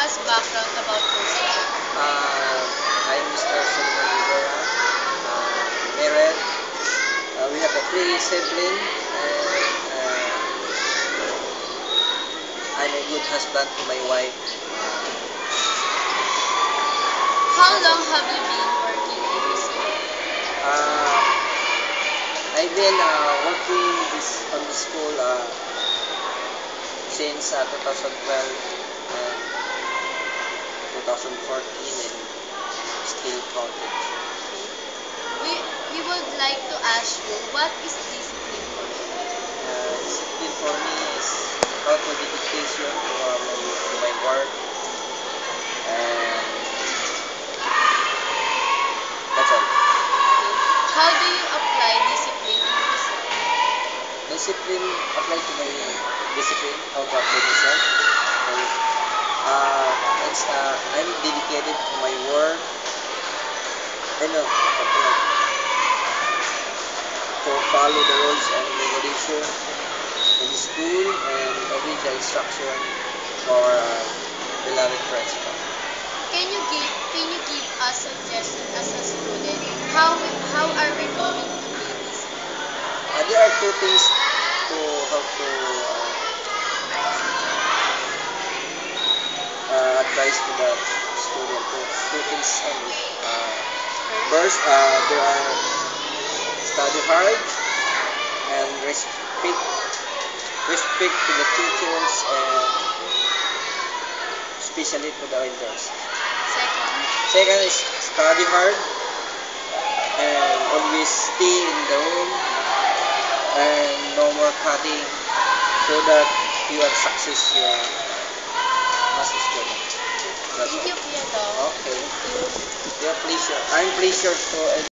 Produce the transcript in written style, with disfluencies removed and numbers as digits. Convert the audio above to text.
us background about yourself? I'm Mr. Solomon Rivera, married. We have a three sibling, and I'm a good husband to my wife. How long have you been working in this school? Uh, I've been working on this school since 2012 and 2014 and still counting. Okay. We would like to ask you, what is discipline for you? Discipline for me is total dedication to my work, and that's all. Okay. How do you apply discipline in yourself? Discipline apply to my discipline, how to apply myself. Okay. I'm dedicated to my work. Something like to follow the rules and regulation in the school and obey the instruction for beloved principal. Can you give us suggestion as a student? How are we going to be disciplined? There are two things to help to advise to the student. Two things only. First, there are study hard and respect to the teachers and especially to the elders. Second, Second is study hard and always stay in the room and no more cutting so that you are success your as a student. That's thank you, all. Kuya Dong. Okay. Thank you. Your pleasure. I'm pleasure to